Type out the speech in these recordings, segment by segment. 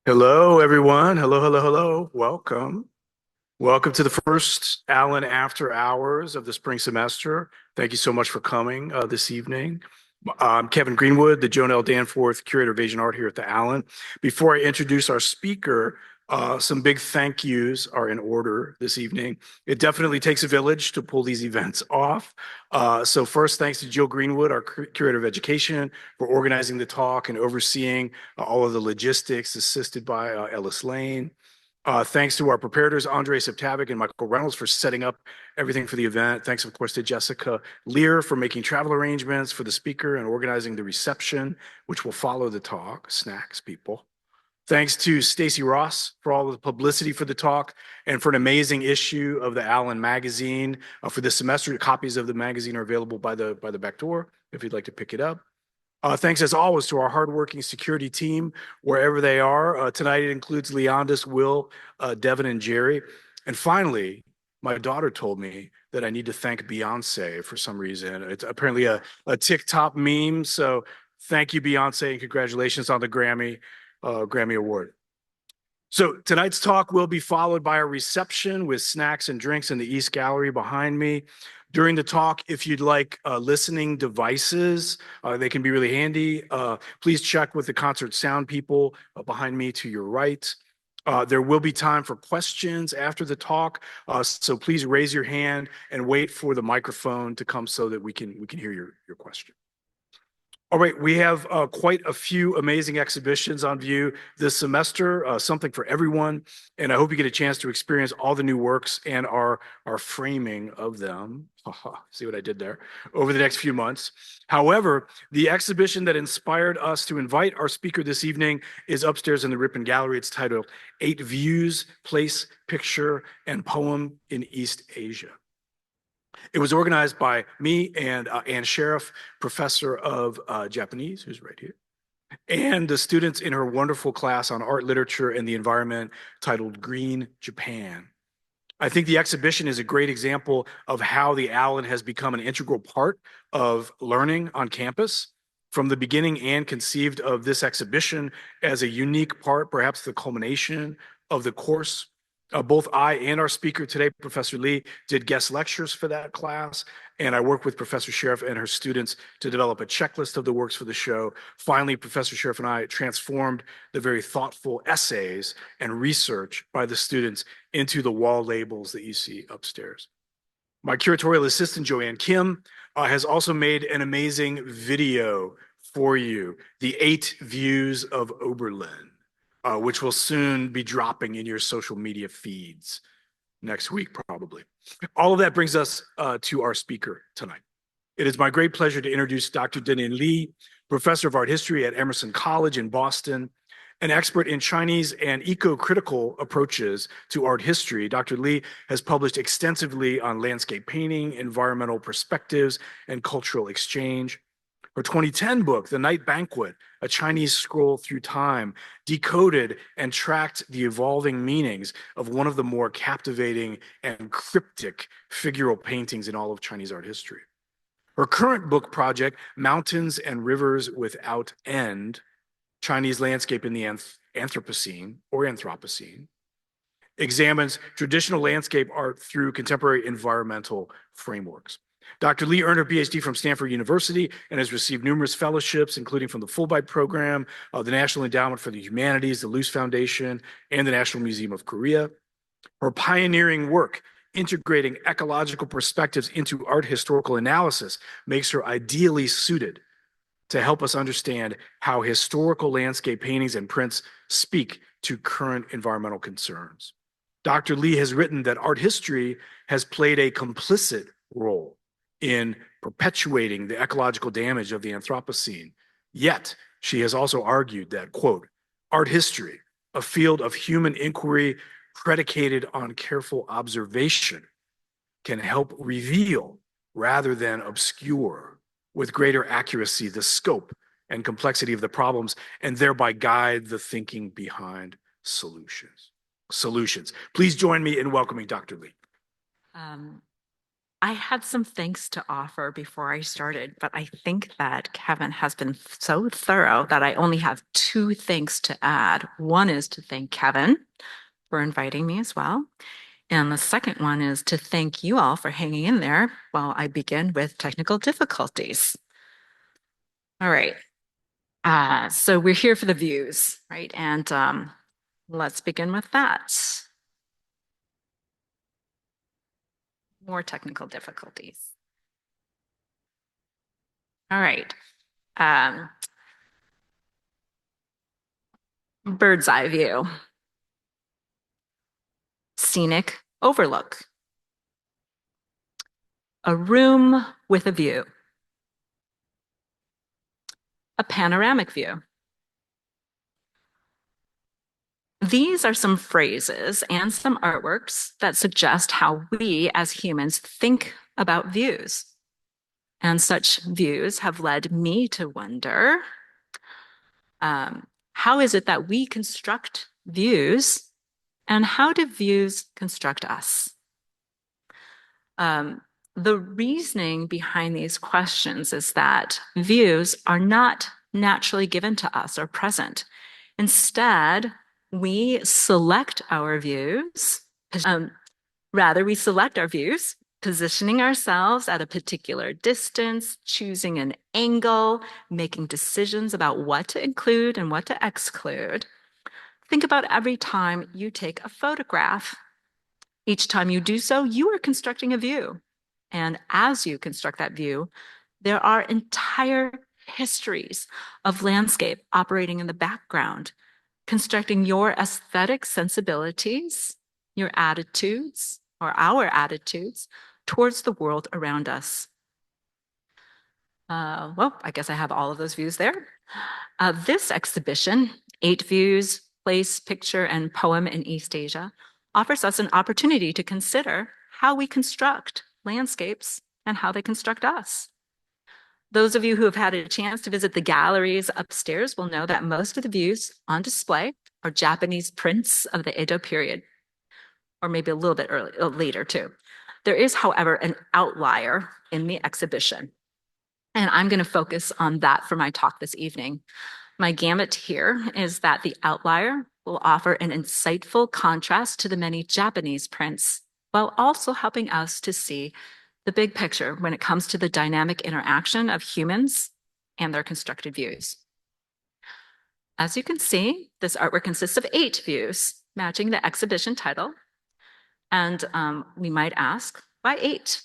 Hello, everyone. Hello, hello, hello. Welcome. Welcome to the first Allen After Hours of the spring semester. Thank you so much for coming this evening. I'm Kevin Greenwood, the Joan L. Danforth Curator of Asian Art here at the Allen. Before I introduce our speaker, some big thank yous are in order this evening. It definitely takes a village to pull these events off. So first, thanks to Jill Greenwood, our Curator of Education, for organizing the talk and overseeing all of the logistics, assisted by Ellis Lane. Thanks to our preparators, Andre Septavic and Michael Reynolds, for setting up everything for the event. Thanks, of course, to Jessica Lear for making travel arrangements for the speaker and organizing the reception, which will follow the talk. Snacks, people. Thanks to Stacy Ross for all of the publicity for the talk and for an amazing issue of the Allen magazine for this semester. Copies of the magazine are available by the back door if you'd like to pick it up. Thanks as always to our hardworking security team, wherever they are. Tonight it includes Leondis, Will, Devin, and Jerry. And finally, my daughter told me that I need to thank Beyonce for some reason. It's apparently a TikTok meme. So thank you, Beyonce, and congratulations on the Grammy Award. So tonight's talk will be followed by a reception with snacks and drinks in the East Gallery behind me. During the talk, if you'd like listening devices, they can be really handy. Please check with the concert sound people behind me to your right. There will be time for questions after the talk, so please raise your hand and wait for the microphone to come so that we can hear your question. All right, we have quite a few amazing exhibitions on view this semester, something for everyone, and I hope you get a chance to experience all the new works and our framing of them. See what I did there? Over the next few months. However, the exhibition that inspired us to invite our speaker this evening is upstairs in the Ripon Gallery. It's titled Eight Views, Place, Picture, and Poem in East Asia. It was organized by me and Ann Sheriff, professor of Japanese, who's right here, and the students in her wonderful class on art, literature, and the environment titled Green Japan. I think the exhibition is a great example of how the Allen has become an integral part of learning on campus. From the beginning, Ann conceived of this exhibition as a unique part, perhaps the culmination of the course. Both I and our speaker today, Professor Lee, did guest lectures for that class, and I worked with Professor Sheriff and her students to develop a checklist of the works for the show. Finally, Professor Sheriff and I transformed the very thoughtful essays and research by the students into the wall labels that you see upstairs. My curatorial assistant, Joanne Kim, has also made an amazing video for you, the 8 Views of Oberlin, which will soon be dropping in your social media feeds next week, probably. All of that brings us to our speaker tonight. It is my great pleasure to introduce Dr. De-nin Lee, professor of art history at Emerson College in Boston, an expert in Chinese and eco-critical approaches to art history. Dr. Lee has published extensively on landscape painting, environmental perspectives, and cultural exchange. Her 2010 book, The Night Banquet, a Chinese scroll through time, decoded and tracked the evolving meanings of one of the more captivating and cryptic figural paintings in all of Chinese art history. Her current book project, Mountains and Rivers Without End, Chinese Landscape in the Anthropocene or Anthropocene, examines traditional landscape art through contemporary environmental frameworks. Dr. Lee earned her PhD from Stanford University and has received numerous fellowships, including from the Fulbright Program, the National Endowment for the Humanities, the Luce Foundation, and the National Museum of Korea. Her pioneering work integrating ecological perspectives into art historical analysis makes her ideally suited to help us understand how historical landscape paintings and prints speak to current environmental concerns. Dr. Lee has written that art history has played a complicit role in perpetuating the ecological damage of the Anthropocene. Yet, she has also argued that, quote, art history, a field of human inquiry predicated on careful observation, can help reveal rather than obscure with greater accuracy the scope and complexity of the problems and thereby guide the thinking behind solutions. Please join me in welcoming Dr. Lee. I had some thanks to offer before I started, but I think that Kevin has been so thorough that I only have two things to add. One is to thank Kevin for inviting me as well. And the second one is to thank you all for hanging in there while I begin with technical difficulties. All right. So we're here for the views, right? And let's begin with that. More technical difficulties. All right. Um, bird's eye view. Scenic overlook. A room with a view. A panoramic view. These are some phrases and some artworks that suggest how we as humans think about views. And such views have led me to wonder, how is it that we construct views, and how do views construct us? The reasoning behind these questions is that views are not naturally given to us or present. Instead, we select our views. We select our views, positioning ourselves at a particular distance, choosing an angle, making decisions about what to include and what to exclude. Think about every time you take a photograph. Each time you do so, you are constructing a view. And as you construct that view, there are entire histories of landscape operating in the background, constructing your aesthetic sensibilities, your attitudes, or our attitudes towards the world around us. Well, I guess I have all of those views there. This exhibition, Eight Views, Place, Picture, and Poem in East Asia, offers us an opportunity to consider how we construct landscapes and how they construct us. Those of you who have had a chance to visit the galleries upstairs will know that most of the views on display are Japanese prints of the Edo period, or maybe a little bit later too. There is, however, an outlier in the exhibition, and I'm going to focus on that for my talk this evening. My gamut here is that the outlier will offer an insightful contrast to the many Japanese prints, while also helping us to see the big picture when it comes to the dynamic interaction of humans and their constructed views. As you can see, this artwork consists of 8 views, matching the exhibition title. And we might ask, why 8?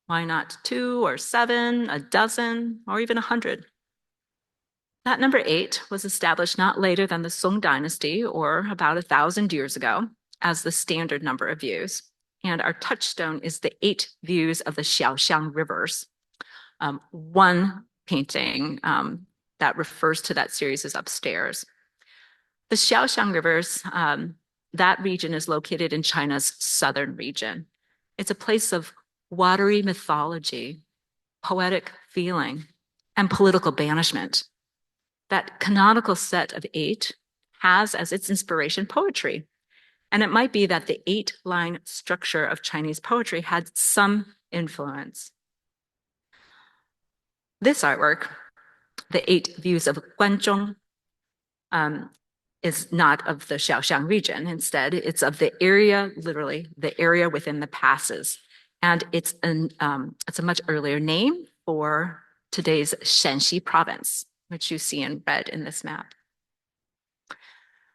Why not 2 or 7, a dozen, or even 100? That number 8 was established not later than the Song Dynasty, or about 1,000 years ago, as the standard number of views. And our touchstone is the 8 views of the Xiaoxiang rivers. One painting that refers to that series is upstairs. The Xiaoxiang rivers, that region is located in China's southern region. It's a place of watery mythology, poetic feeling, and political banishment. That canonical set of 8 has as its inspiration poetry. And it might be that the 8-line structure of Chinese poetry had some influence. This artwork, the 8 Views of Guanzhong, is not of the Xiaoxiang region. Instead, it's of the area, literally the area within the passes. And it's a much earlier name for today's Shanxi province, which you see in red in this map.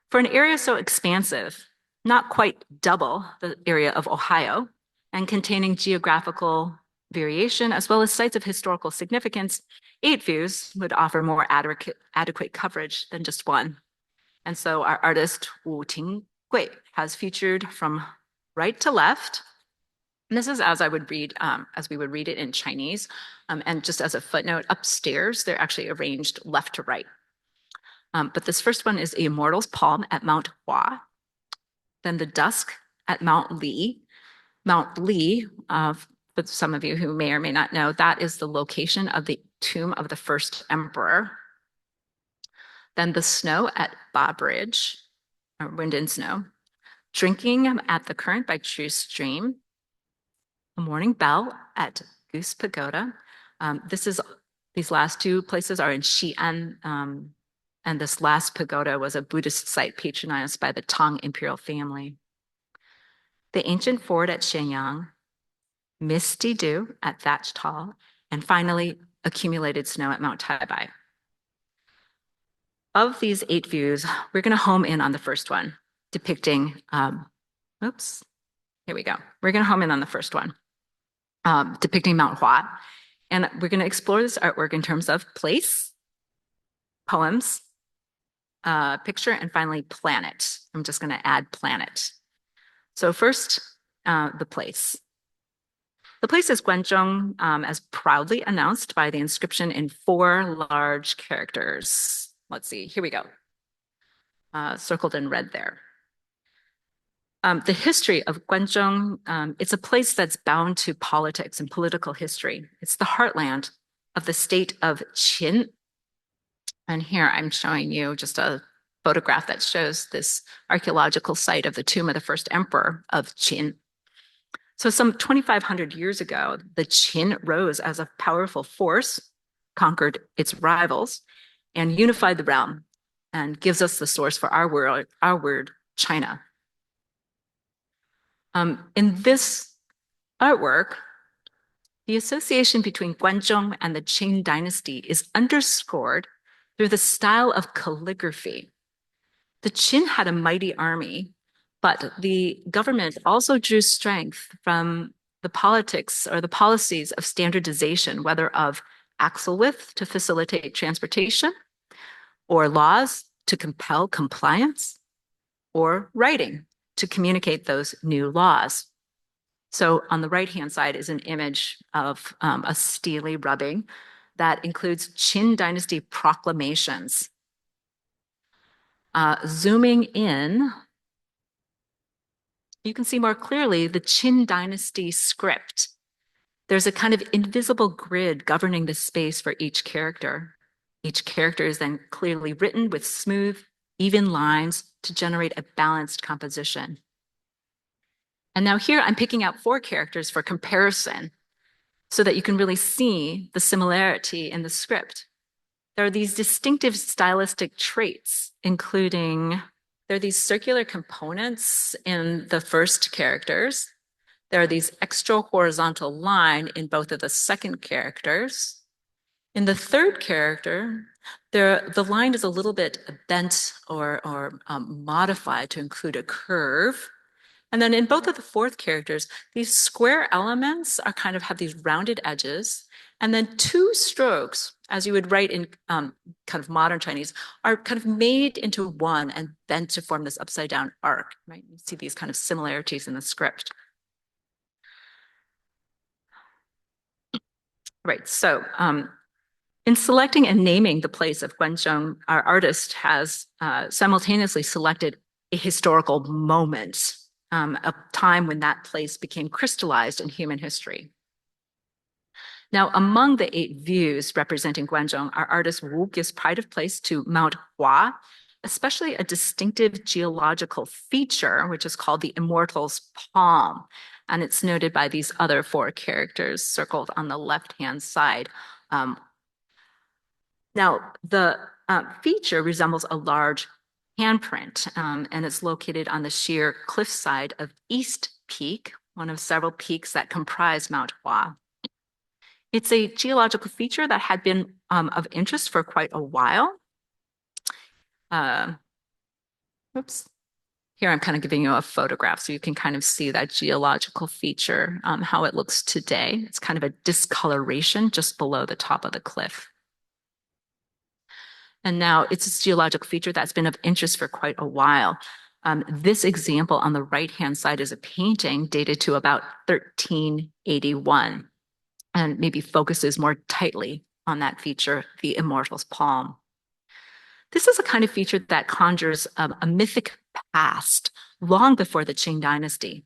For an area so expansive, not quite double the area of Ohio, and containing geographical variation as well as sites of historical significance, 8 views would offer more adequate coverage than just one. And so our artist Wǔ Tinggui has featured from right to left. And this is as we would read it in Chinese. And just as a footnote, upstairs, they're actually arranged left to right. But this first one is Immortal's palm at Mount Hua. Then the dusk at Mount Lee. Mount Lee, for some of you who may or may not know, that is the location of the tomb of the first emperor. Then the snow at Ba Bridge, or Wind and Snow. Drinking at the current by True Stream. morning bell at Goose Pagoda. These last two places are in Xi'an, and this last pagoda was a Buddhist site patronized by the Tang imperial family. The ancient fort at Shenyang, misty dew at Thatched Hall, and finally accumulated snow at Mount Taibai. Of these 8 views, we're going to home in on the first one, depicting, here we go. We're going to home in on the first one, depicting Mount Hua. And we're going to explore this artwork in terms of place, poems, picture, and finally planet. I'm just going to add planet. So first, the place. The place is Guanzhong, as proudly announced by the inscription in 4 large characters. Let's see, here we go. Circled in red there. The history of Guanzhong, it's a place that's bound to politics and political history. It's the heartland of the state of Qin. And here I'm showing you just a photograph that shows this archaeological site of the tomb of the first emperor of Qin. So some 2,500 years ago, the Qin rose as a powerful force, conquered its rivals, and unified the realm, and gives us the source for our word, China. In this artwork, the association between Guanzhong and the Qing dynasty is underscored through the style of calligraphy. The Qin had a mighty army, but the government also drew strength from the politics or the policies of standardization, whether of axle width to facilitate transportation, or laws to compel compliance, or writing to communicate those new laws. So on the right-hand side is an image of a steely rubbing that includes Qin dynasty proclamations. Zooming in, you can see more clearly the Qin dynasty script. There's a kind of invisible grid governing the space for each character. Each character is then clearly written with smooth, even lines to generate a balanced composition. And now here I'm picking out 4 characters for comparison so that you can really see the similarity in the script. There are these distinctive stylistic traits, including there are these circular components in the first characters. There are these extra horizontal line in both of the second characters. In the third character, the line is a little bit bent or modified to include a curve. And then in both of the fourth characters, these square elements are kind of have these rounded edges. And then 2 strokes, as you would write in kind of modern Chinese, are kind of made into one and bent to form this upside down arc, right? You see these kind of similarities in the script. Right, so in selecting and naming the place of Guanzhong, our artist has simultaneously selected a historical moment, a time when that place became crystallized in human history. Now, among the 8 views representing Guanzhong, our artist Wu gives pride of place to Mount Hua, especially a distinctive geological feature, which is called the Immortal's palm. And it's noted by these other 4 characters circled on the left-hand side. Now, the feature resembles a large handprint, and it's located on the sheer cliffside of East Peak, one of several peaks that comprise Mount Hua. It's a geological feature that had been of interest for quite a while. Oops. Here I'm kind of giving you a photograph so you can kind of see that geological feature, how it looks today. It's kind of a discoloration just below the top of the cliff. And now it's a geological feature that's been of interest for quite a while. This example on the right-hand side is a painting dated to about 1381 and maybe focuses more tightly on that feature, the Immortal's palm. This is a kind of feature that conjures a mythic past long before the Qing dynasty.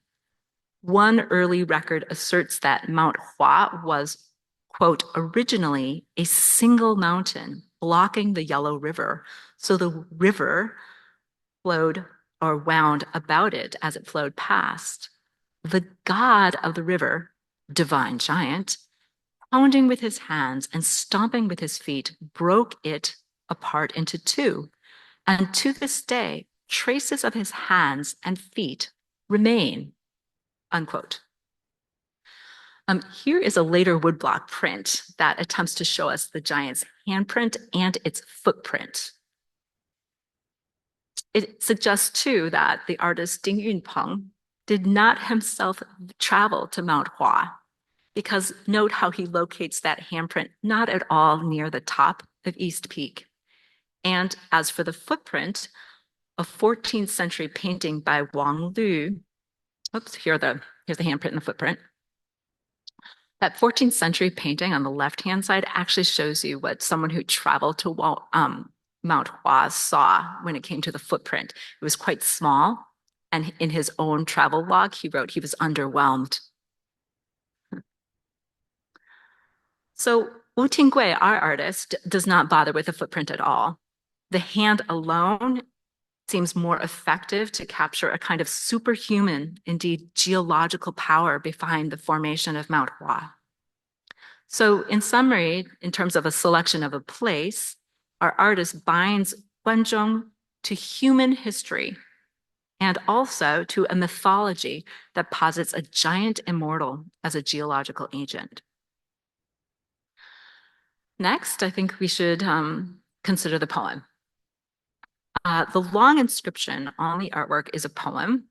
One early record asserts that Mount Hua was, quote, originally a single mountain blocking the Yellow River. So the river flowed or wound about it as it flowed past. The god of the river divine giant, pounding with his hands and stomping with his feet, broke it apart into two. And to this day, traces of his hands and feet remain, unquote. Here is a later woodblock print that attempts to show us the giant's handprint and its footprint. It suggests, too, that the artist Ding Yunpeng did not himself travel to Mount Hua, because note how he locates that handprint not at all near the top of East Peak. And as for the footprint, a 14th century painting by Wang Lu, oops, here's the handprint and the footprint. That 14th century painting on the left-hand side actually shows you what someone who traveled to Mount Hua saw when it came to the footprint. It was quite small, and in his own travel log, he wrote he was underwhelmed. So Wǔ Tinggui, our artist, does not bother with the footprint at all. The hand alone seems more effective to capture a kind of superhuman, indeed geological power behind the formation of Mount Hua. So in summary, in terms of a selection of a place, our artist binds Guanzhong to human history and also to a mythology that posits a giant immortal as a geological agent. Next, I think we should consider the poem. The long inscription on the artwork is a poem,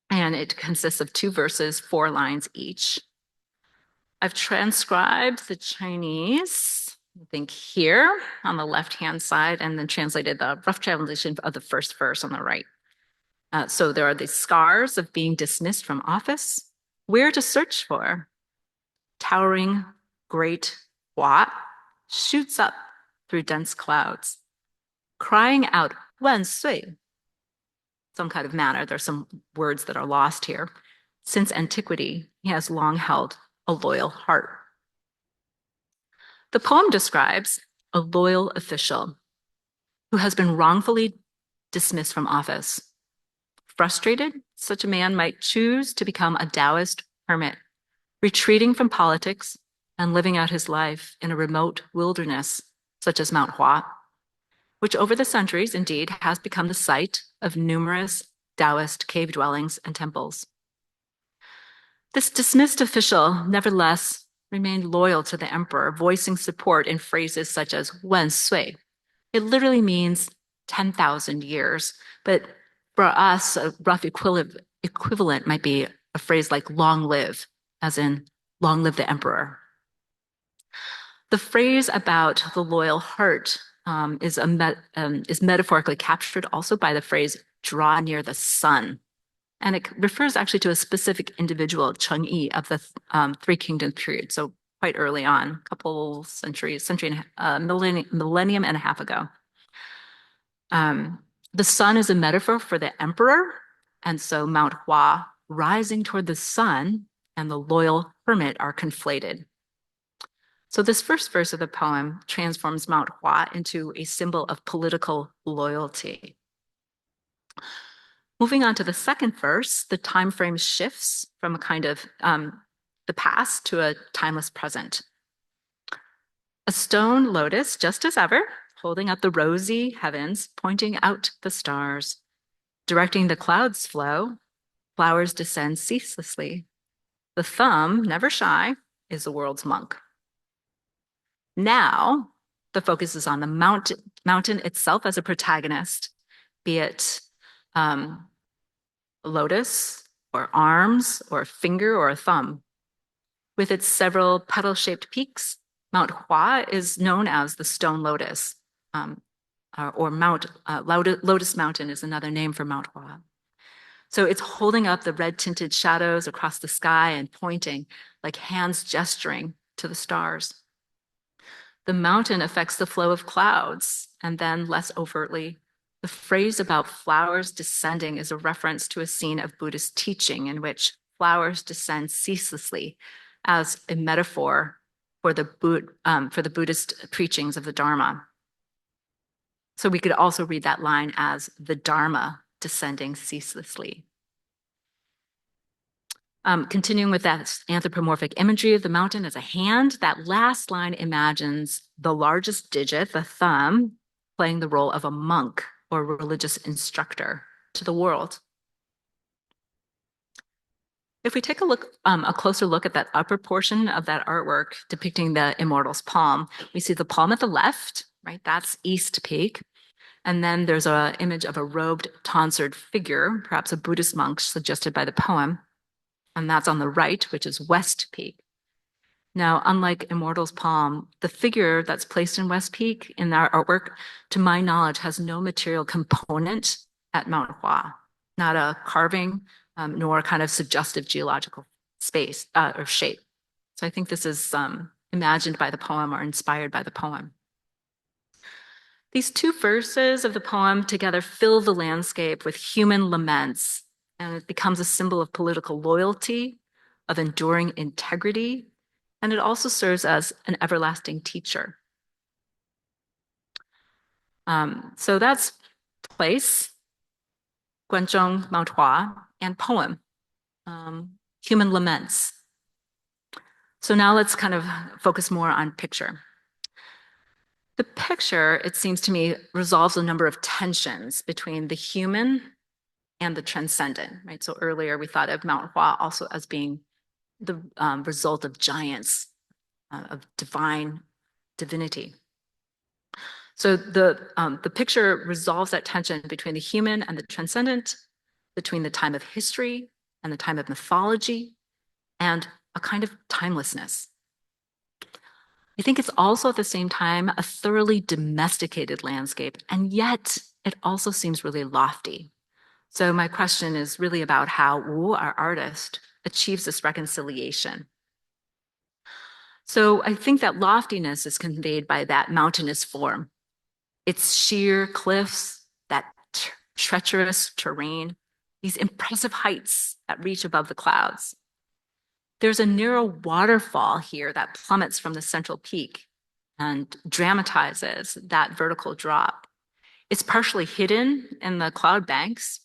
and it consists of 2 verses, 4 lines each. I've transcribed the Chinese, I think here on the left-hand side, and then translated the rough translation of the first verse on the right. So there are the scars of being dismissed from office, where to search for. Towering great Hua shoots up through dense clouds, crying out, 万岁, some kind of manner. There's some words that are lost here. Since antiquity, he has long held a loyal heart. The poem describes a loyal official who has been wrongfully dismissed from office. Frustrated, such a man might choose to become a Taoist hermit, retreating from politics and living out his life in a remote wilderness, such as Mount Hua, which over the centuries indeed has become the site of numerous Taoist cave dwellings and temples. This dismissed official, nevertheless, remained loyal to the emperor, voicing support in phrases such as 万岁. It literally means 10,000 years, but for us, a rough equivalent might be a phrase like long live, as in long live the emperor. The phrase about the loyal heart is metaphorically captured also by the phrase draw near the sun. And it refers actually to a specific individual, Cheng Yi, of the Three Kingdoms period. So quite early on, a couple centuries, millennium and a half ago. The sun is a metaphor for the emperor. And so Mount Hua rising toward the sun and the loyal hermit are conflated. So this first verse of the poem transforms Mount Hua into a symbol of political loyalty. Moving on to the second verse, the time frame shifts from a kind of the past to a timeless present. A stone lotus, just as ever, holding up the rosy heavens, pointing out the stars, directing the clouds' flow, flowers descend ceaselessly. The thumb, never shy, is the world's monk. Now, the focus is on the mountain itself as a protagonist, be it lotus, or arms, or a finger, or a thumb. With its several petal-shaped peaks, Mount Hua is known as the stone lotus, or Lotus Mountain is another name for Mount Hua. So it's holding up the red-tinted shadows across the sky and pointing, like hands gesturing to the stars. The mountain affects the flow of clouds, and then less overtly, the phrase about flowers descending is a reference to a scene of Buddhist teaching in which flowers descend ceaselessly as a metaphor for the Buddhist preachings of the Dharma. So we could also read that line as the Dharma descending ceaselessly. Continuing with that anthropomorphic imagery of the mountain as a hand, that last line imagines the largest digit, the thumb, playing the role of a monk or religious instructor to the world. If we take a closer look at that upper portion of that artwork depicting the Immortal's palm, we see the palm at the left, right? That's East Peak. And then there's an image of a robed, tonsured figure, perhaps a Buddhist monk suggested by the poem. And that's on the right, which is West Peak. Now, unlike Immortal's palm, the figure that's placed in West Peak in our artwork, to my knowledge, has no material component at Mount Hua, not a carving, nor a kind of suggestive geological space or shape. So I think this is imagined by the poem or inspired by the poem. These two verses of the poem together fill the landscape with human laments, and it becomes a symbol of political loyalty, of enduring integrity, and it also serves as an everlasting teacher. So that's place, Guanzhong, Mount Hua, and poem, human laments. So now let's kind of focus more on picture. The picture, it seems to me, resolves a number of tensions between the human and the transcendent, right? So earlier we thought of Mount Hua also as being the result of giants, of divinity. So the picture resolves that tension between the human and the transcendent, between the time of history and the time of mythology, and a kind of timelessness. I think it's also at the same time a thoroughly domesticated landscape, and yet it also seems really lofty. So my question is really about how Wǔ, our artist, achieves this reconciliation. So I think that loftiness is conveyed by that mountainous form. Its sheer cliffs, that treacherous terrain, these impressive heights that reach above the clouds. There's a narrow waterfall here that plummets from the central peak and dramatizes that vertical drop. It's partially hidden in the cloud banks,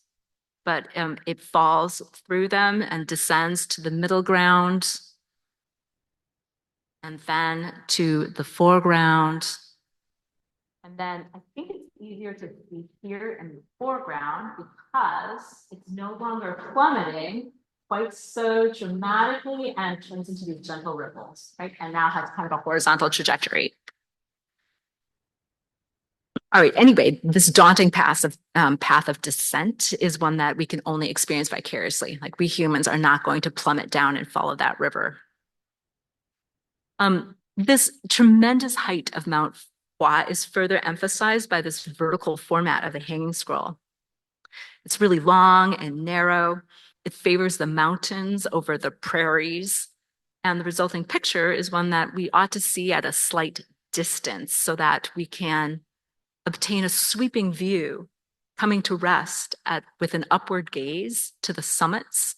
but it falls through them and descends to the middle ground and then to the foreground. And then I think it's easier to see here in the foreground because it's no longer plummeting quite so dramatically and turns into these gentle ripples, right? And now has kind of a horizontal trajectory. All right, anyway, this daunting path of descent is one that we can only experience vicariously. Like we humans are not going to plummet down and follow that river. This tremendous height of Mount Hua is further emphasized by this vertical format of the hanging scroll. It's really long and narrow. It favors the mountains over the prairies. And the resulting picture is one that we ought to see at a slight distance so that we can obtain a sweeping view coming to rest with an upward gaze to the summits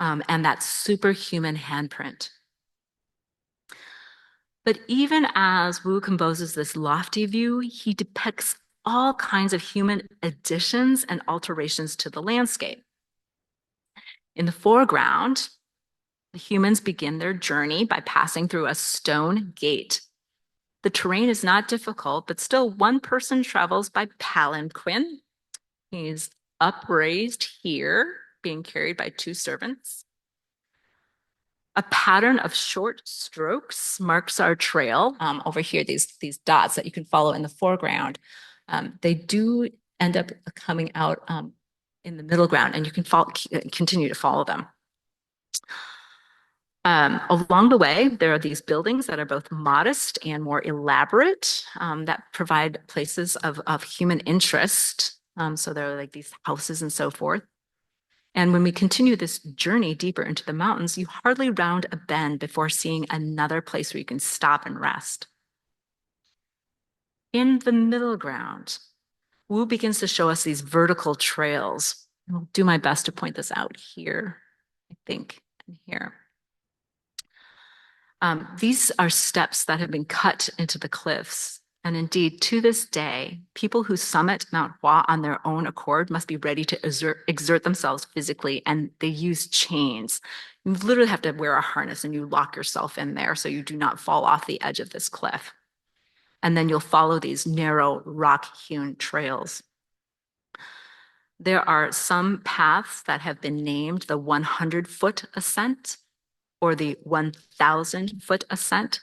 and that superhuman handprint. But even as Wǔ composes this lofty view, he depicts all kinds of human additions and alterations to the landscape. In the foreground, the humans begin their journey by passing through a stone gate. The terrain is not difficult, but still one person travels by palanquin. He's upraised here, being carried by two servants. A pattern of short strokes marks our trail. Over here, these dots that you can follow in the foreground, they do end up coming out in the middle ground, and you can continue to follow them. Along the way, there are these buildings that are both modest and more elaborate that provide places of human interest. So there are like these houses and so forth. And when we continue this journey deeper into the mountains, you hardly round a bend before seeing another place where you can stop and rest. In the middle ground, Wǔ begins to show us these vertical trails. I'll do my best to point this out here, I think, and here. These are steps that have been cut into the cliffs And indeed, to this day, people who summit Mount Hua on their own accord must be ready to exert themselves physically, and they use chains. You literally have to wear a harness and you lock yourself in there so you do not fall off the edge of this cliff. And then you'll follow these narrow rock-hewn trails. There are some paths that have been named the 100-foot ascent or the 1,000-foot ascent.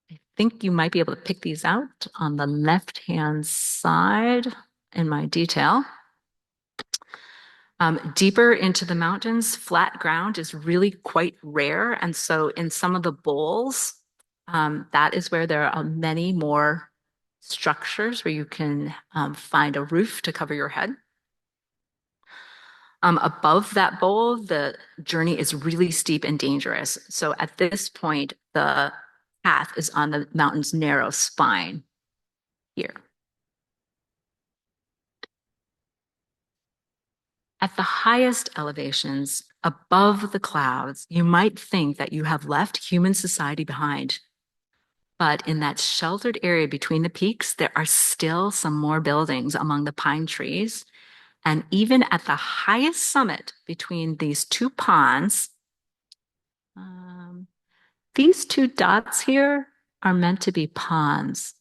I think you might be able to pick these out on the left-hand side in my detail. Deeper into the mountains, flat ground is really quite rare. And so in some of the bowls, that is where there are many more structures where you can find a roof to cover your head. Above that bowl, the journey is really steep and dangerous. So at this point, the path is on the mountain's narrow spine here. At the highest elevations, above the clouds, you might think that you have left human society behind. But in that sheltered area between the peaks, there are still some more buildings among the pine trees. And even at the highest summit between these two ponds, these two dots here are meant to be ponds.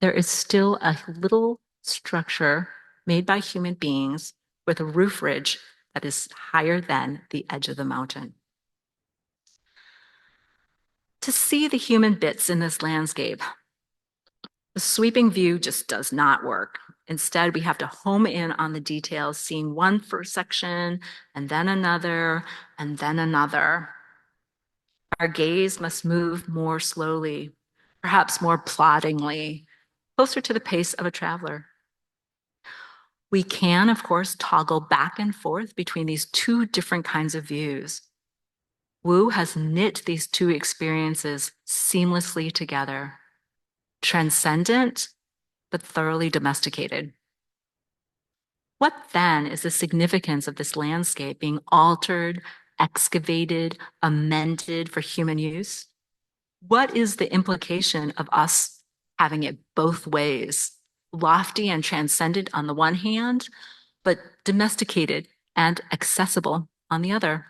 There is still a little structure made by human beings with a roof ridge that is higher than the edge of the mountain. To see the human bits in this landscape, the sweeping view just does not work. Instead, we have to home in on the details, seeing one first section, and then another, and then another. Our gaze must move more slowly, perhaps more ploddingly, closer to the pace of a traveler. We can, of course, toggle back and forth between these two different kinds of views. Wǔ has knit these two experiences seamlessly together, transcendent, but thoroughly domesticated. What then is the significance of this landscape being altered, excavated, amended for human use? What is the implication of us having it both ways? Lofty and transcendent on the one hand, but domesticated and accessible on the other.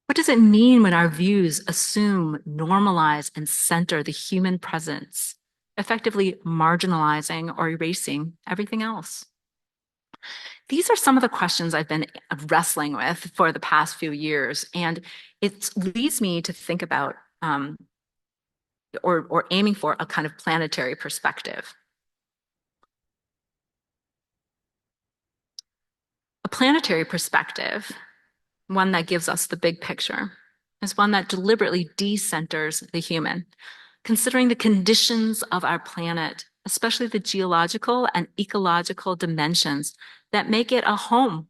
What does it mean when our views assume, normalize, and center the human presence, effectively marginalizing or erasing everything else? These are some of the questions I've been wrestling with for the past few years, and it leads me to think about or aiming for a kind of planetary perspective. A planetary perspective, one that gives us the big picture, is one that deliberately decenters the human, considering the conditions of our planet, especially the geological and ecological dimensions that make it a home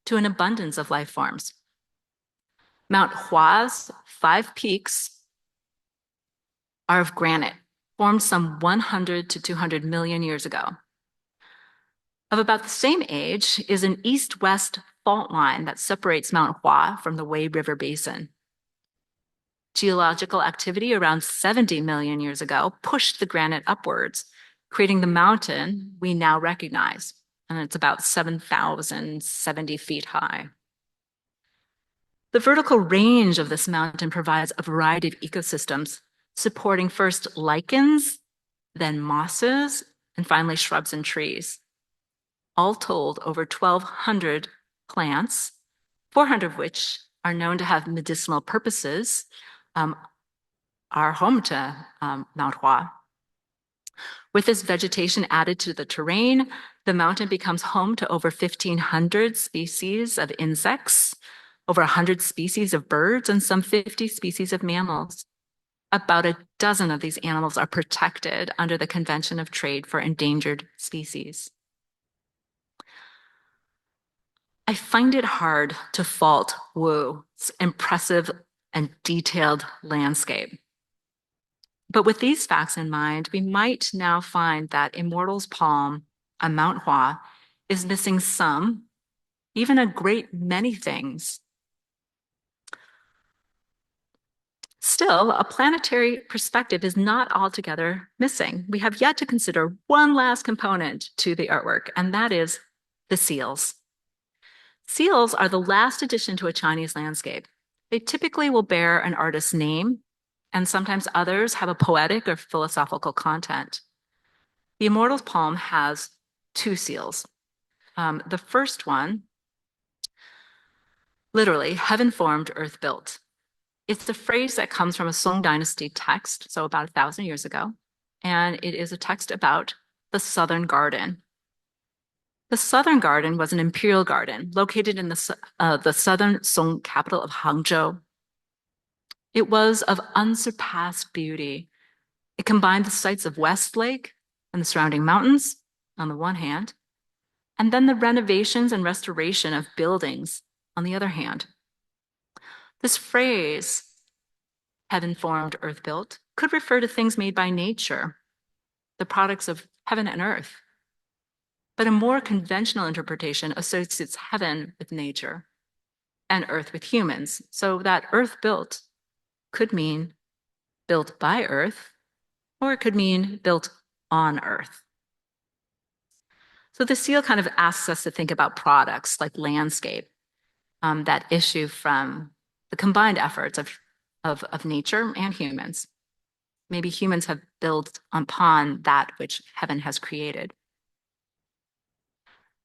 to an abundance of life forms. Mount Hua's 5 peaks are of granite, formed some 100 to 200 million years ago. Of about the same age is an east-west fault line that separates Mount Hua from the Wei River Basin. Geological activity around 70 million years ago pushed the granite upwards, creating the mountain we now recognize, and it's about 7,070 feet high. The vertical range of this mountain provides a variety of ecosystems, supporting first lichens, then mosses, and finally shrubs and trees. All told, over 1,200 plants, 400 of which are known to have medicinal purposes, are home to Mount Hua. With this vegetation added to the terrain, the mountain becomes home to over 1,500 species of insects, over 100 species of birds, and some 50 species of mammals. About a dozen of these animals are protected under the Convention of Trade for Endangered Species. I find it hard to fault Wǔ's impressive and detailed landscape. But with these facts in mind, we might now find that Immortal's palm on Mount Hua is missing some, even a great many things. Still, a planetary perspective is not altogether missing. We have yet to consider one last component to the artwork, and that is the seals. Seals are the last addition to a Chinese landscape. They typically will bear an artist's name, and sometimes others have a poetic or philosophical content. The Immortal poem has two seals. The first one, literally, heaven formed, earth built. It's a phrase that comes from a Song Dynasty text, so about 1,000 years ago, and it is a text about the Southern Garden. The Southern Garden was an imperial garden located in the southern Song capital of Hangzhou. It was of unsurpassed beauty. It combined the sights of West Lake and the surrounding mountains on the one hand, and then the renovations and restoration of buildings on the other hand. This phrase, heaven formed, earth built, could refer to things made by nature, the products of heaven and earth. But a more conventional interpretation associates heaven with nature and earth with humans, so that earth built could mean built by earth, or it could mean built on earth. So the seal kind of asks us to think about products like landscape that issue from the combined efforts of nature and humans. Maybe humans have built upon that which heaven has created.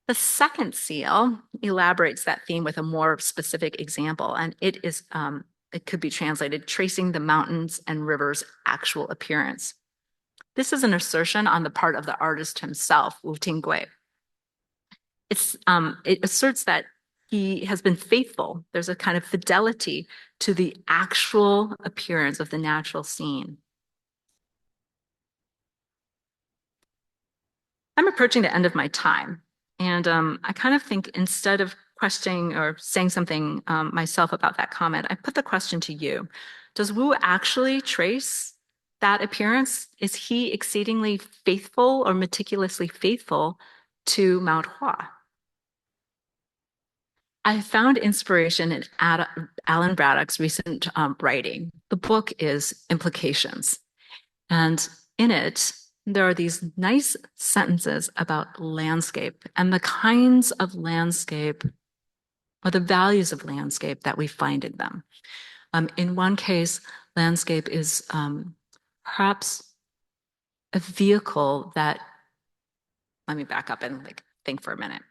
The second seal elaborates that theme with a more specific example, and it could be translated tracing the mountains and rivers' actual appearance. This is an assertion on the part of the artist himself, Wǔ Tinggui. It asserts that he has been faithful. There's a kind of fidelity to the actual appearance of the natural scene. I'm approaching the end of my time, and I kind of think instead of questioning or saying something myself about that comment, I put the question to you. Does Wu actually trace that appearance? Is he exceedingly faithful or meticulously faithful to Mount Hua? I found inspiration in Alan Braddock's recent writing. The book is Implications. And in it, there are these nice sentences about landscape and the kinds of landscape or the values of landscape that we find in them. In one case, landscape is perhaps a vehicle that, let me back up and think for a minute.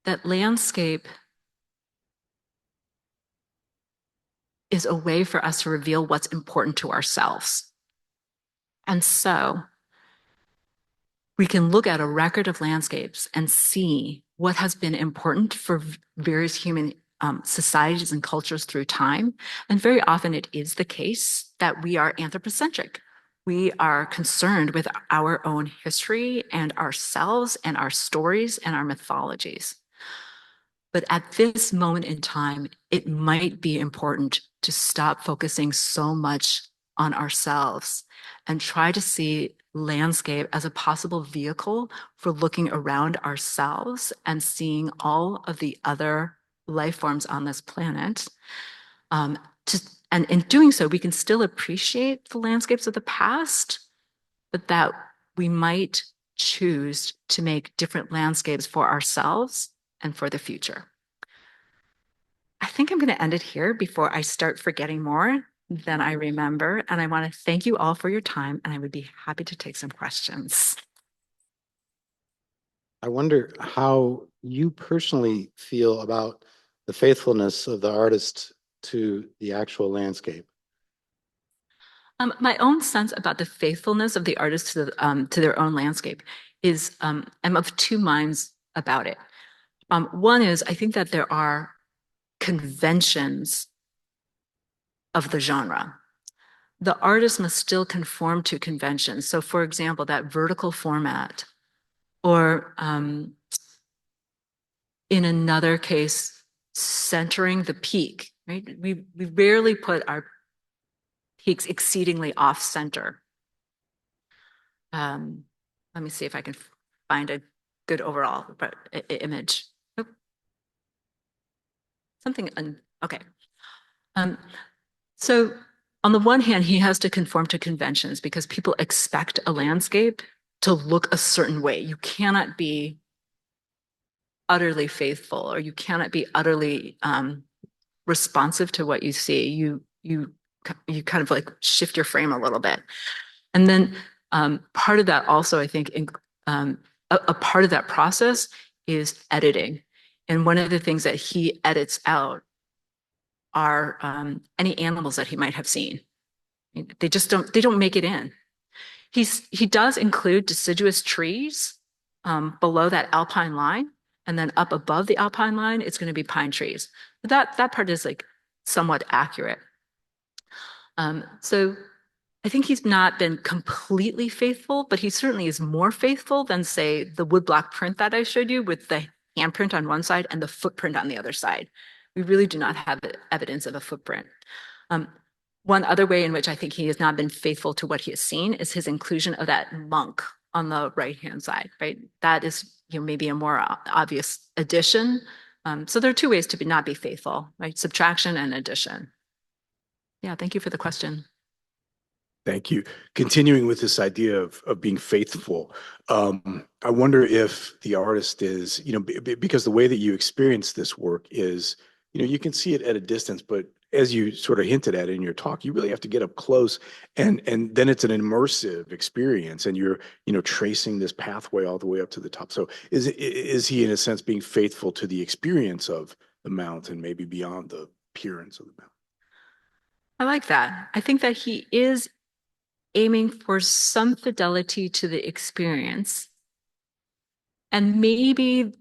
That landscape is a way for us to reveal what's important to ourselves. And so we can look at a record of landscapes and see what has been important for various human societies and cultures through time. And very often it is the case that we are anthropocentric. We are concerned with our own history and ourselves and our stories and our mythologies. But at this moment in time, it might be important to stop focusing so much on ourselves and try to see landscape as a possible vehicle for looking around ourselves and seeing all of the other life forms on this planet. And in doing so, we can still appreciate the landscapes of the past, but that we might choose to make different landscapes for ourselves and for the future. I think I'm going to end it here before I start forgetting more than I remember. And I want to thank you all for your time, and I would be happy to take some questions. I wonder how you personally feel about the faithfulness of the artist to the actual landscape. My own sense about the faithfulness of the artist to their own landscape is I'm of two minds about it. One is I think that there are conventions of the genre. The artist must still conform to conventions. So for example, that vertical format, or in another case, centering the peak, right? We rarely put our peaks exceedingly off center. Let me see if I can find a good overall image. Something, okay. So on the one hand, he has to conform to conventions because people expect a landscape to look a certain way. You cannot be utterly faithful, or you cannot be utterly responsive to what you see. You kind of like shift your frame a little bit. And then part of that also, I think, a part of that process is editing. And one of the things that he edits out are any animals that he might have seen. They just don't make it in. He does include deciduous trees below that alpine line, and then up above the alpine line, it's going to be pine trees. But that part is like somewhat accurate. So I think he's not been completely faithful, but he certainly is more faithful than, say, the woodblock print that I showed you with the handprint on one side and the footprint on the other side. We really do not have evidence of a footprint. One other way in which I think he has not been faithful to what he has seen is his inclusion of that monk on the right-hand side, right? That is, maybe a more obvious addition. So there are two ways to not be faithful, right? Subtraction and addition. Yeah, thank you for the question. Thank you. Continuing with this idea of being faithful, I wonder if the artist is, because the way that you experience this work is, you can see it at a distance, but as you sort of hinted at in your talk, you really have to get up close, and then it's an immersive experience, and you're, tracing this pathway all the way up to the top. So is he in a sense being faithful to the experience of the mountain, maybe beyond the appearance of the mountain? I like that. I think that he is aiming for some fidelity to the experience. And maybe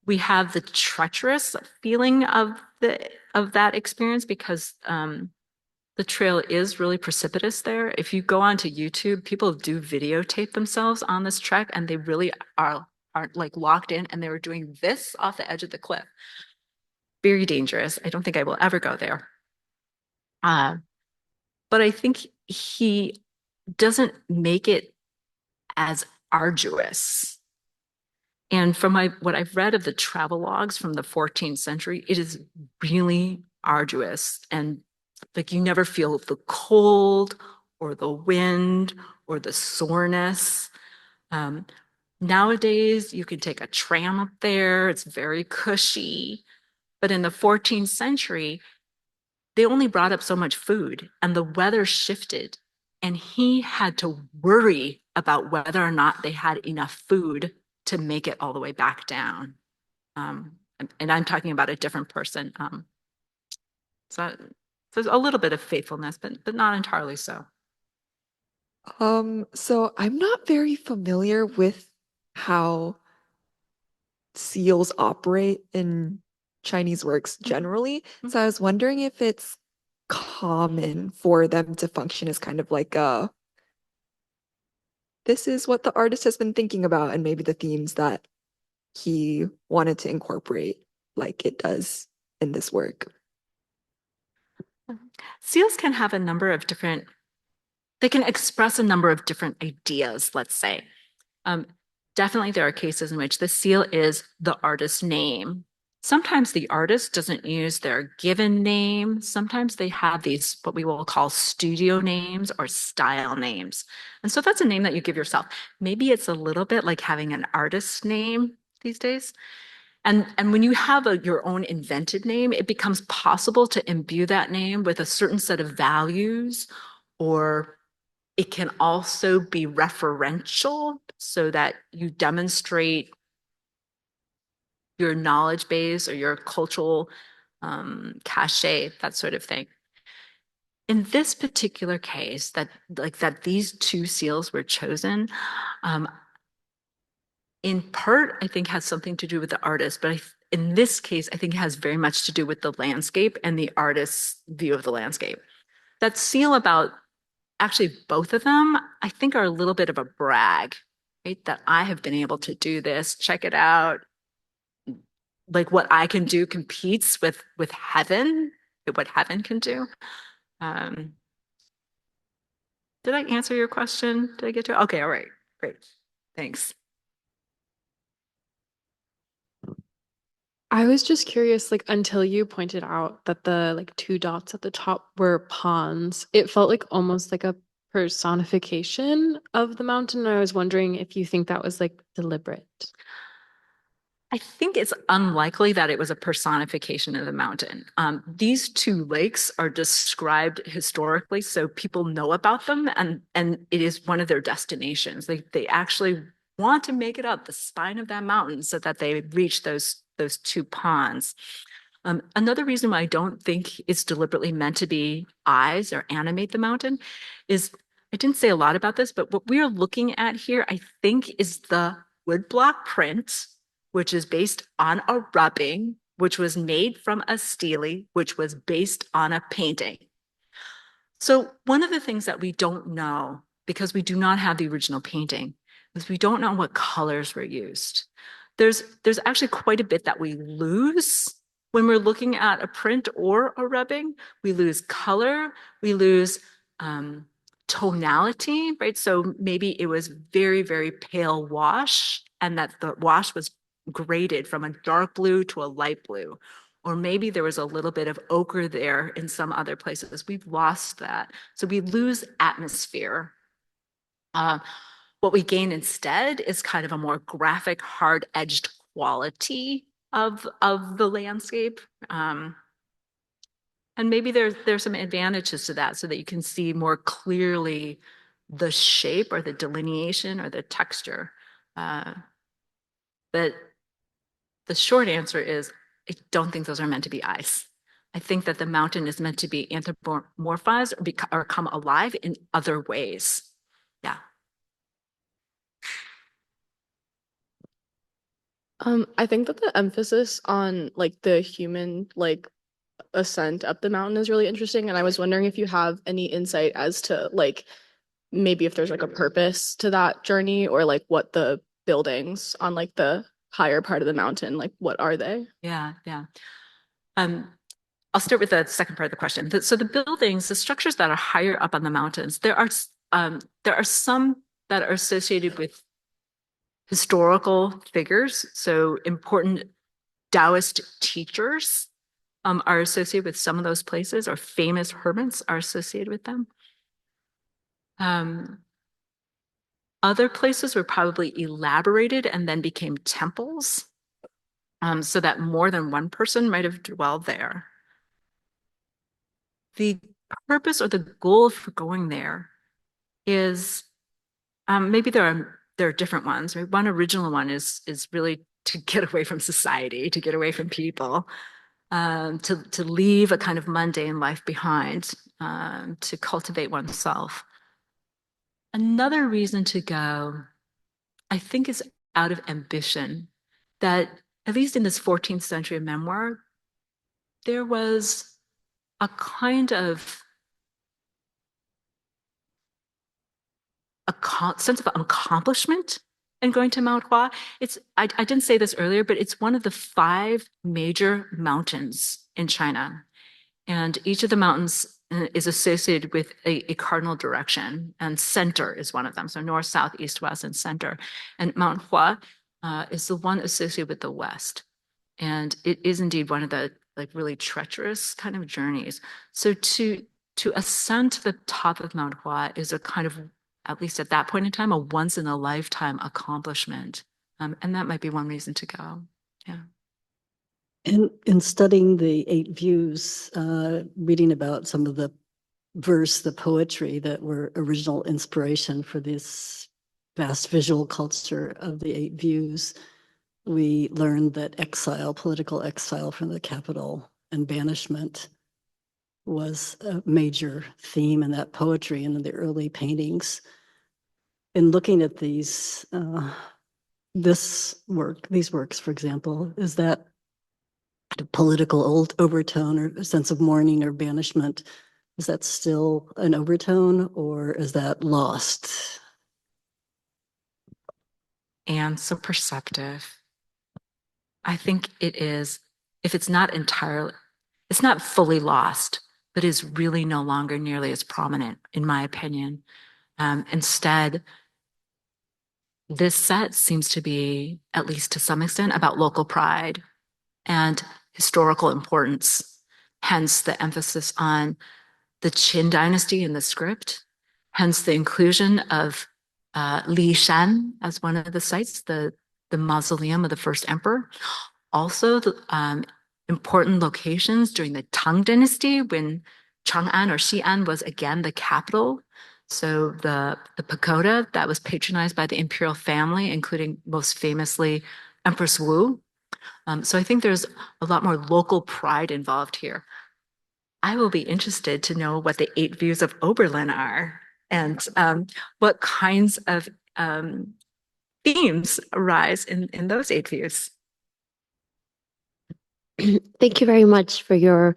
we have the treacherous feeling of that experience because the trail is really precipitous there. If you go onto YouTube, people do videotape themselves on this trek, and they really aren't like locked in, and they were doing this off the edge of the cliff. Very dangerous. I don't think I will ever go there. But I think he doesn't make it as arduous. And from what I've read of the travel logs from the 14th century, it is really arduous. And like you never feel the cold or the wind or the soreness. Nowadays, you can take a tram up there. It's very cushy. But in the 14th century, they only brought up so much food and the weather shifted. And he had to worry about whether or not they had enough food to make it all the way back down. And I'm talking about a different person. So there's a little bit of faithfulness, but not entirely so. So I'm not very familiar with how seals operate in Chinese works generally. So I was wondering if it's common for them to function as kind of like this is what the artist has been thinking about, and maybe the themes that he wanted to incorporate like it does in this work. Seals can have a number of different, they can express a number of different ideas, let's say. Definitely there are cases in which the seal is the artist's name. Sometimes the artist doesn't use their given name. Sometimes they have these, what we will call studio names or style names. And so that's a name that you give yourself. Maybe it's a little bit like having an artist's name these days. And when you have your own invented name, it becomes possible to imbue that name with a certain set of values, or it can also be referential so that you demonstrate your knowledge base or your cultural cachet, that sort of thing. In this particular case, that these two seals were chosen, in part, I think has something to do with the artist, but in this case, I think it has very much to do with the landscape and the artist's view of the landscape. That seal about actually both of them, I think, are a little bit of a brag, right? That I have been able to do this. Check it out. Like what I can do competes with heaven, what heaven can do. Did I answer your question? Did I get to it? Okay, all right, great. Thanks. I was just curious, like until you pointed out that the like two dots at the top were ponds, it felt like almost like a personification of the mountain. And I was wondering if you think that was like deliberate. I think it's unlikely that it was a personification of the mountain. These two lakes are described historically, so people know about them, and it is one of their destinations. They actually want to make it up the spine of that mountain so that they reach those two ponds. Another reason why I don't think it's deliberately meant to be eyes or animate the mountain is I didn't say a lot about this, but what we are looking at here, I think, is the woodblock print, which is based on a rubbing, which was made from a stele, which was based on a painting. So one of the things that we don't know, because we do not have the original painting, is we don't know what colors were used. There's actually quite a bit that we lose when we're looking at a print or a rubbing. We lose color, we lose tonality, right? So maybe it was very, very pale wash, and that the wash was graded from a dark blue to a light blue. Or maybe there was a little bit of ochre there in some other places. We've lost that. So we lose atmosphere. What we gain instead is kind of a more graphic, hard-edged quality of the landscape. And maybe there's some advantages to that so that you can see more clearly the shape or the delineation or the texture. But the short answer is I don't think those are meant to be eyes. I think that the mountain is meant to be anthropomorphized or come alive in other ways. Yeah. I think that the emphasis on like the human like ascent up the mountain is really interesting. And I was wondering if you have any insight as to like maybe if there's like a purpose to that journey or like what the buildings on like the higher part of the mountain, like what are they? Yeah. I'll start with the second part of the question. So the buildings, the structures that are higher up on the mountains, there are some that are associated with historical figures. So important Taoist teachers are associated with some of those places, or famous hermits are associated with them. Other places were probably elaborated and then became temples, so that more than one person might have dwelled there. The purpose or the goal for going there is maybe there are different ones. One original one is really to get away from society, to get away from people, to leave a kind of mundane life behind, to cultivate oneself. Another reason to go, I think, is out of ambition. That at least in this 14th century memoir, there was a kind of sense of accomplishment in going to Mount Hua. I didn't say this earlier, but it's one of the 5 major mountains in China. And each of the mountains is associated with a cardinal direction, and center is one of them. So north, south, east, west, and center. And Mount Hua is the one associated with the west. And it is indeed one of the like really treacherous kind of journeys. So to ascend to the top of Mount Hua is a kind of, at least at that point in time, a once in a lifetime accomplishment. And that might be one reason to go. Yeah. In studying the Eight Views, reading about some of the poetry that were original inspiration for this vast visual culture of the Eight Views, we learned that exile, political exile from the capital and banishment was a major theme in that poetry and in the early paintings. In looking at these works, for example, is that a political old overtone or a sense of mourning or banishment? Is that still an overtone, or is that lost? And so perceptive. I think it is, if it's not entirely, it's not fully lost, but is really no longer nearly as prominent, in my opinion. Instead, this set seems to be, at least to some extent, about local pride and historical importance. Hence the emphasis on the Qin dynasty in the script, hence the inclusion of Li Shan as one of the sites, the mausoleum of the first emperor. Also, the important locations during the Tang dynasty when Chang'an or Xi'an was again the capital. So the pagoda that was patronized by the imperial family, including most famously Empress Wu. So I think there's a lot more local pride involved here. I will be interested to know what the 8 views of Oberlin are and what kinds of themes arise in those 8 views. Thank you very much for your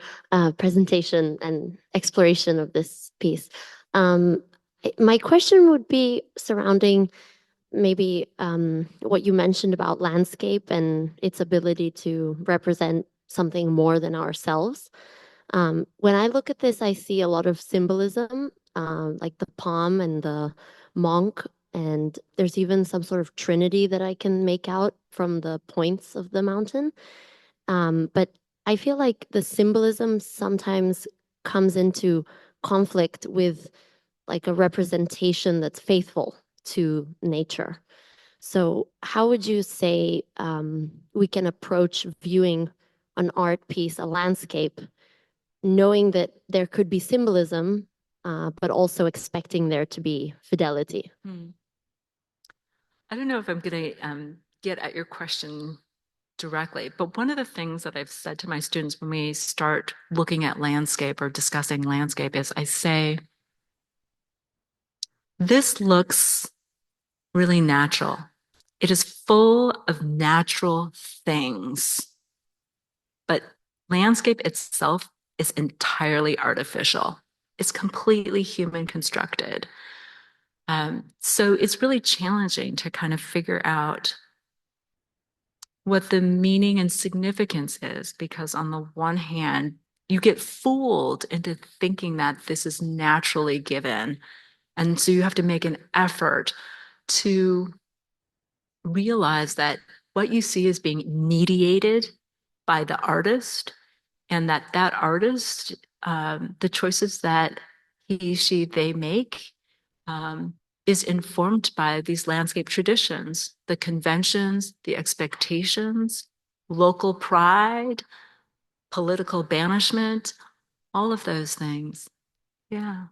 presentation and exploration of this piece. My question would be surrounding maybe what you mentioned about landscape and its ability to represent something more than ourselves. When I look at this, I see a lot of symbolism, like the palm and the monk, and there's even some sort of trinity that I can make out from the points of the mountain. But I feel like the symbolism sometimes comes into conflict with like a representation that's faithful to nature. So how would you say we can approach viewing an art piece, a landscape, knowing that there could be symbolism, but also expecting there to be fidelity? I don't know if I'm going to get at your question directly, but one of the things that I've said to my students when we start looking at landscape or discussing landscape is I say, this looks really natural. It is full of natural things, but landscape itself is entirely artificial. It's completely human constructed. So it's really challenging to kind of figure out what the meaning and significance is, because on the one hand, you get fooled into thinking that this is naturally given. And so you have to make an effort to realize that what you see is being mediated by the artist, and that artist, the choices that he, she, they make, is informed by these landscape traditions, the conventions, the expectations, local pride, political banishment, all of those things. Yeah.